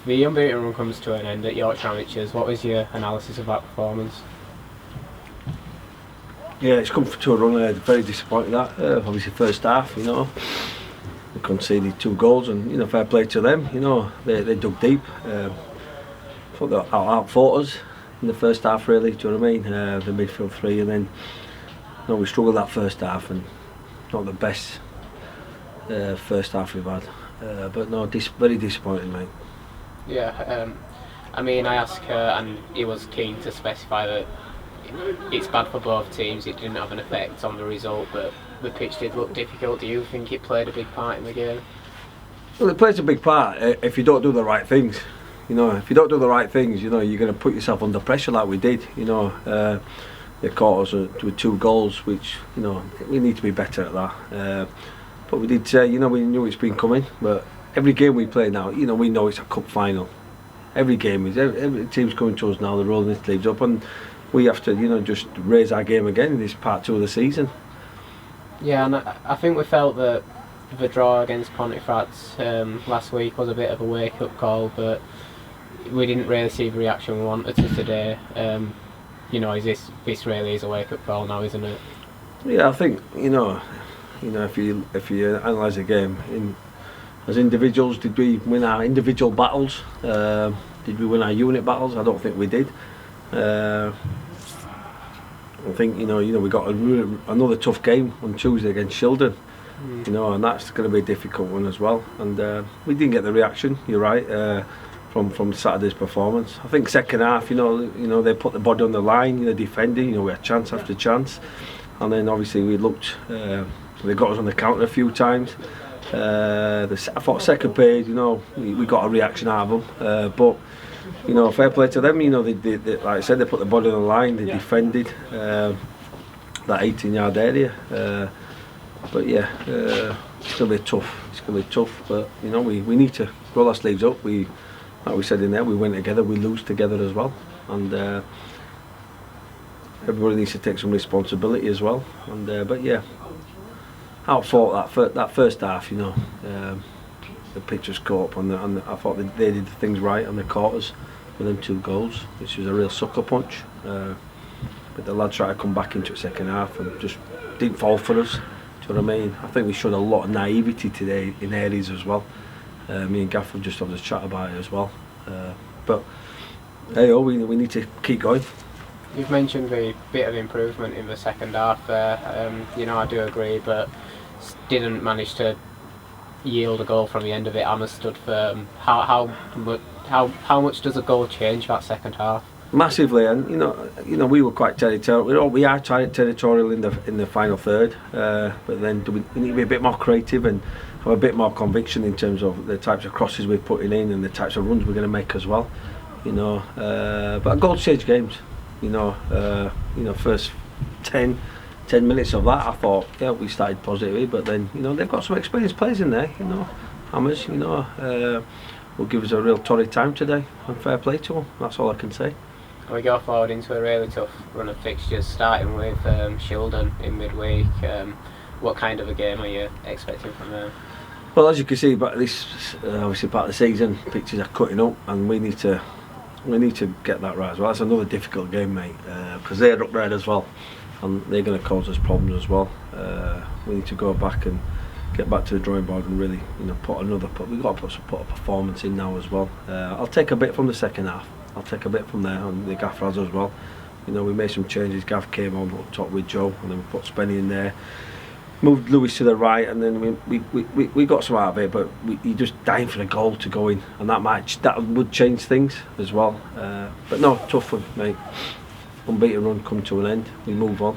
the unbeaten run comes to an end at Yorkshire Amateurs, what was your analysis of that performance? Yeah, it's come to a run. Very disappointed that. Obviously, first half, you know, they conceded 2 goals, and you know, fair play to them. You know, they dug deep. Thought they out-fought us in the first half, really. Do you know what I mean? The midfield 3, and then you know, we struggled that first half, and not the best first half we've had. But no, very disappointing, mate. Yeah, I mean, I asked her, and he was keen to specify that it's bad for both teams. It didn't have an effect on the result, but the pitch did look difficult. Do you think it played a big part in the game? Well, it plays a big part if you don't do the right things. You know, if you don't do the right things, you know, you're going to put yourself under pressure like we did. You know, they caught us with 2 goals, which, you know, we need to be better at that. But we did say, you know, we knew it's been coming. But every game we play now, you know, we know it's a cup final. Every game is, every team's coming to us now. They're rolling their sleeves up, and we have to, you know, just raise our game again in this part 2 of the season. Yeah, and I think we felt that the draw against Pontefract last week was a bit of a wake-up call, but we didn't really see the reaction we wanted to today. You know, this really is a wake-up call now, isn't it? Yeah, I think, you know, if you analyse the game, as individuals, did we win our individual battles? Did we win our unit battles? I don't think we did. I think you know we got another tough game on Tuesday against Shildon. You know, and that's going to be a difficult one as well. And we didn't get the reaction. You're right. From Saturday's performance, I think second half, you know, they put the body on the line. You know, defending. You know, we had chance after chance, and then obviously we looked. They got us on the counter a few times. I thought second page, you know, we got a reaction out of them, but you know, fair play to them. You know, they like I said, they put the body on the line. They defended that 18-yard area. But yeah, it's going to be tough. It's going to be tough. But you know, we need to roll our sleeves up. Like we said in there, we win together, we lose together as well, and everybody needs to take some responsibility as well. And but yeah, out-fought that first half. You know, the pitch was caught up, and I thought they did the things right, and they caught us with them 2 goals, which was a real sucker punch. But the lads tried to come back into the second half and just didn't fall for us. Do you know what I mean? I think we showed a lot of naivety today in areas as well. Me and Gaff have just had a chat about it as well. But hey, we need to keep going. You've mentioned the bit of improvement in the second half there. You know, I do agree, but didn't manage to yield a goal from the end of it. Amma stood firm. How much does a goal change that second half? Massively, and you know we were quite territorial. We are territorial in the final third, but then we need to be a bit more creative and have a bit more conviction in terms of the types of crosses we're putting in and the types of runs we're going to make as well. You know, but goals change games. You know, first 10 minutes of that, I thought, yeah, we started positively, but then you know they've got some experienced players in there. You know, Hammers. You know, will give us a real torrid time today, and fair play to them. That's all I can say. We go forward into a really tough run of fixtures, starting with Shildon in midweek. What kind of a game are you expecting from them? Well, as you can see, but this obviously part of the season, pitches are cutting up, and we need to get that right as well. That's another difficult game, mate, because they're up there as well, and they're going to cause us problems as well. We need to go back and get back to the drawing board and really, you know, we've got to put a performance in now as well. I'll take a bit from the second half. I'll take a bit from there, and the Gaff has as well. You know, we made some changes. Gaff came on up top with Joe, and then we put Spenny in there. Moved Lewis to the right, and then we got some out of it, but he just dying for the goal to go in, and that would change things as well. But no, tough one, mate. Unbeaten run come to an end. We move on.